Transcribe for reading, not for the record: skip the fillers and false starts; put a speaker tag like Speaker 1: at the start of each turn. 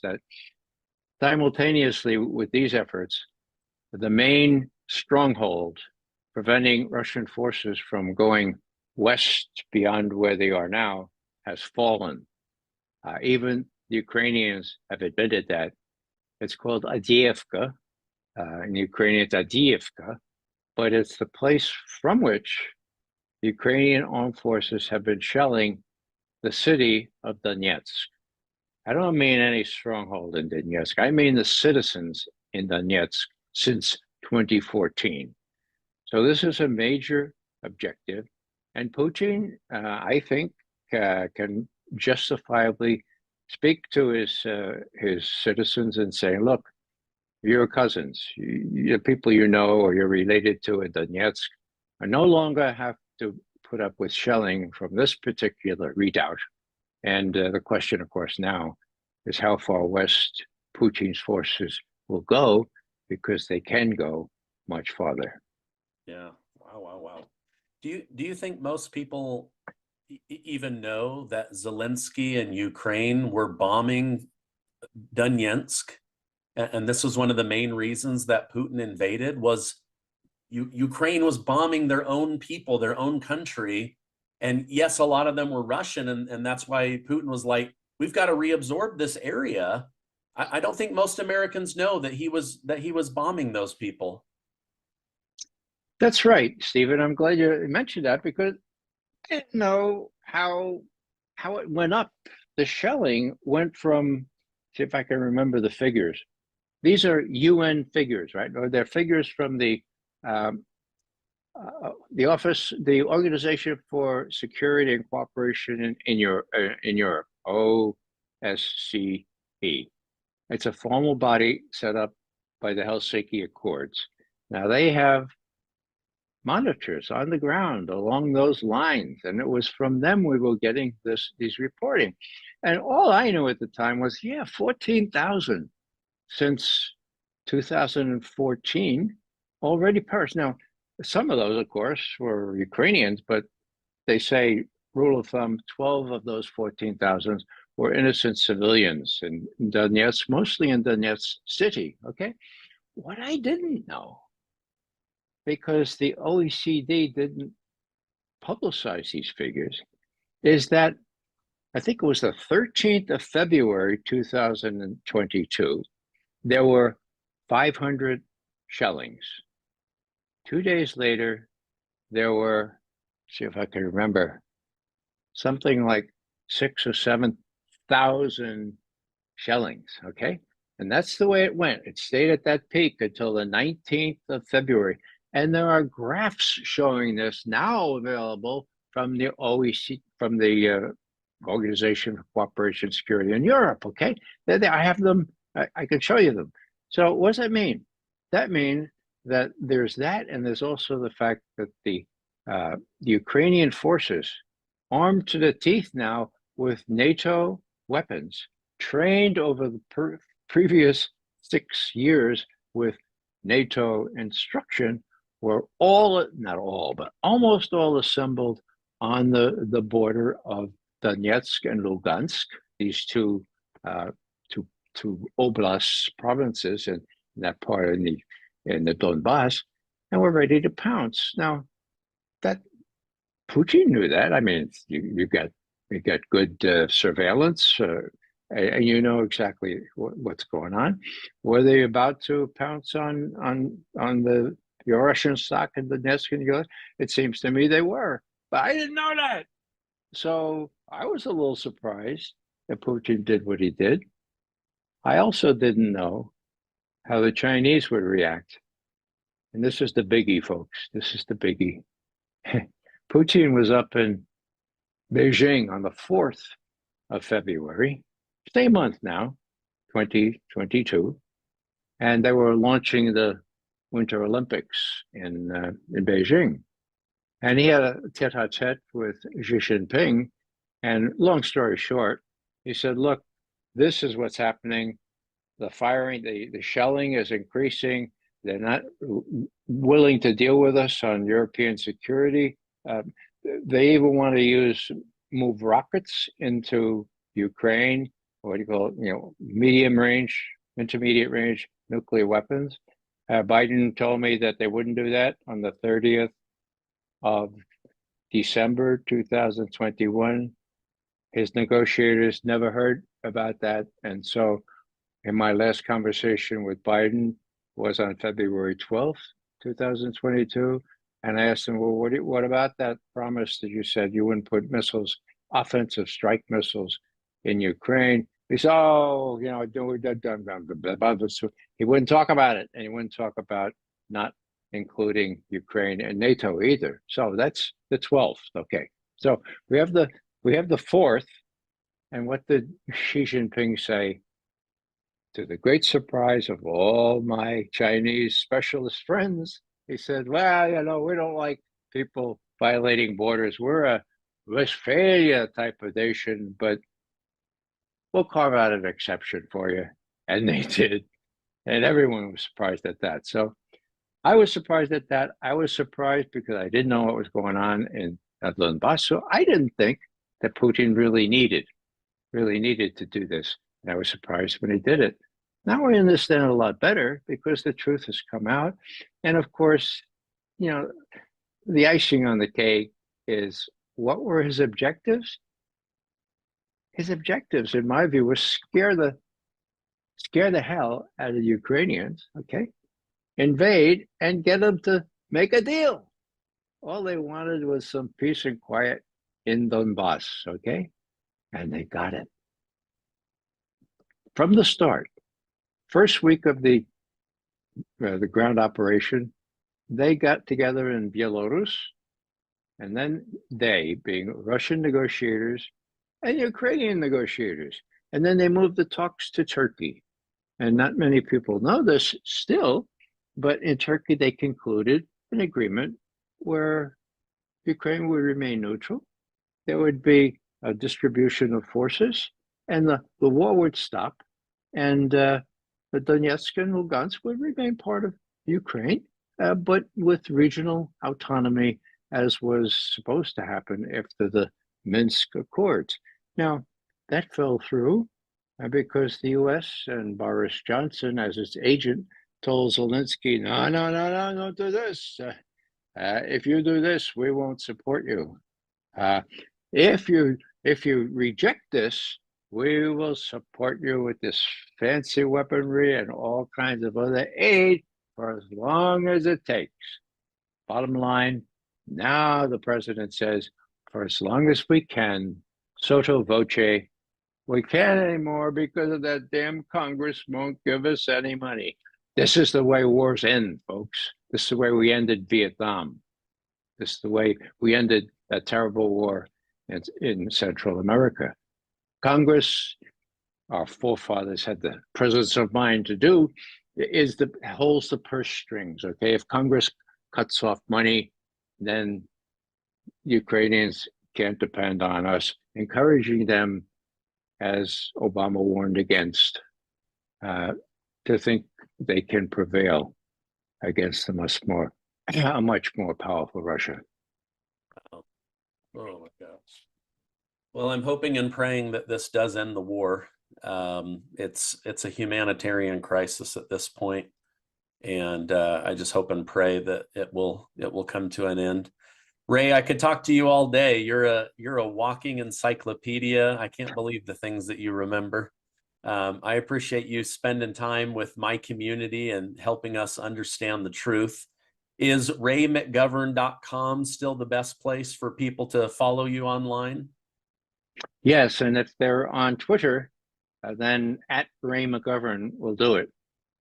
Speaker 1: that simultaneously with these efforts, the main stronghold preventing Russian forces from going west beyond where they are now has fallen. Even the Ukrainians have admitted that. It's called Avdiivka. In Ukrainian, it's Avdiivka, but it's the place from which the Ukrainian armed forces have been shelling the city of Donetsk. I don't mean any stronghold in Donetsk. I mean the citizens in Donetsk since 2014. So this is a major objective. And Putin, I think, can justifiably speak to his citizens and say, look, your cousins, the people you know or you're related to in Donetsk, are no longer have to put up with shelling from this particular redoubt. And the question, of course, now is how far west Putin's forces will go, because they can go much farther.
Speaker 2: Yeah. Wow, wow, wow. Do you think most people even know that Zelensky and Ukraine were bombing Donetsk? And this was one of the main reasons that Putin invaded, was Ukraine was bombing their own people, their own country. And yes, a lot of them were Russian. And that's why Putin was like, we've got to reabsorb this area. I don't think most Americans know that he was bombing those people.
Speaker 1: That's right, Stephen. I'm glad you mentioned that, because I didn't know how it went up. The shelling went from, see if I can remember the figures. These are UN figures, right? Or they're figures from the Organization for Security and Cooperation in Europe, OSCE. It's a formal body set up by the Helsinki Accords. Now they have monitors on the ground along those lines, and it was from them we were getting these reporting. And all I knew at the time was, 14,000 since 2014 already perished. Now, some of those, of course, were Ukrainians, but they say, rule of thumb, 12 of those 14,000 were innocent civilians in Donetsk, mostly in Donetsk city, okay? What I didn't know, because the OECD didn't publicize these figures, is that I think it was the 13th of February, 2022, there were 500 shellings. 2 days later, there were, see if I can remember, something like 6,000 or 7,000 shellings, okay? And that's the way it went. It stayed at that peak until the 19th of February. And there are graphs showing this now available from the OECD, from the Organization for Cooperation and Security in Europe, okay? I have them, I can show you them. So what does that mean? That means that there's that, and there's also the fact that the Ukrainian forces, armed to the teeth now with NATO weapons, trained over the previous 6 years with NATO instruction, were all, not all, but almost all assembled on the border of Donetsk and Lugansk, these two oblasts, provinces in that part in the Donbass, and we're ready to pounce. Now, that Putin knew that. I mean, you got good surveillance, and you know exactly what's going on. Were they about to pounce on the Russian stock in Donetsk and Lugansk? It seems to me they were, but I didn't know that. So I was a little surprised that Putin did what he did. I also didn't know how the Chinese would react. And this is the biggie, folks. This is the biggie. Putin was up in Beijing on the 4th of February, same month now, 2022, and they were launching the Winter Olympics in Beijing. And he had a tete-a-tete with Xi Jinping. And long story short, he said, look, this is what's happening. The firing, the shelling is increasing. They're not willing to deal with us on European security. They even want to move rockets into Ukraine. what do you call it, medium range, intermediate range nuclear weapons. Biden told me that they wouldn't do that on the 30th of December 2021. His negotiators never heard about that. And so in my last conversation with Biden was on February 12th, 2022. And I asked him, well, what about that promise that you said you wouldn't put missiles, offensive strike missiles in Ukraine? He said, oh, he wouldn't talk about it. And he wouldn't talk about not including Ukraine and NATO either. So that's the 12th. Okay. So we have the 4th. And what did Xi Jinping say? To the great surprise of all my Chinese specialist friends, he said, well, we don't like people violating borders. We're a Westphalia type of nation, but we'll carve out an exception for you. And they did. And everyone was surprised at that. So I was surprised at that. I was surprised because I didn't know what was going on in Donbass. So I didn't think that Putin really needed to do this. And I was surprised when he did it. Now I understand it a lot better because the truth has come out. And of course, the icing on the cake is, what were his objectives? His objectives, in my view, were scare the hell out of the Ukrainians, okay? Invade and get them to make a deal. All they wanted was some peace and quiet in Donbass, okay? And they got it. From the start, first week of the ground operation, they got together in Belarus, and then they, being Russian negotiators and Ukrainian negotiators, and then they moved the talks to Turkey. And not many people know this still, but in Turkey they concluded an agreement where Ukraine would remain neutral. There would be a distribution of forces, and the war would stop, and the Donetsk and Lugansk would remain part of Ukraine, but with regional autonomy, as was supposed to happen after the Minsk Accords. Now, that fell through because the U.S. and Boris Johnson, as its agent, told Zelensky, no, don't do this. If you do this, we won't support you. If you reject this, we will support you with this fancy weaponry and all kinds of other aid for as long as it takes. Bottom line, now the president says, for as long as we can, sotto voce, we can't anymore because of that damn Congress won't give us any money. This is the way wars end, folks. This is the way we ended Vietnam. This is the way we ended that terrible war in Central America. Congress, our forefathers had the presence of mind to do, holds the purse strings, okay? If Congress cuts off money, then Ukrainians can't depend on us, encouraging them, as Obama warned against, to think they can prevail against a much more powerful Russia.
Speaker 2: Oh my gosh. Well, I'm hoping and praying that this does end the war. It's a humanitarian crisis at this point, and I just hope and pray that it will come to an end. Ray, I could talk to you all day. You're a walking encyclopedia. I can't believe the things that you remember. I appreciate you spending time with my community and helping us understand the truth. Is raymcgovern.com still the best place for people to follow you online?
Speaker 1: Yes, and if they're on Twitter, then @Ray McGovern will do it.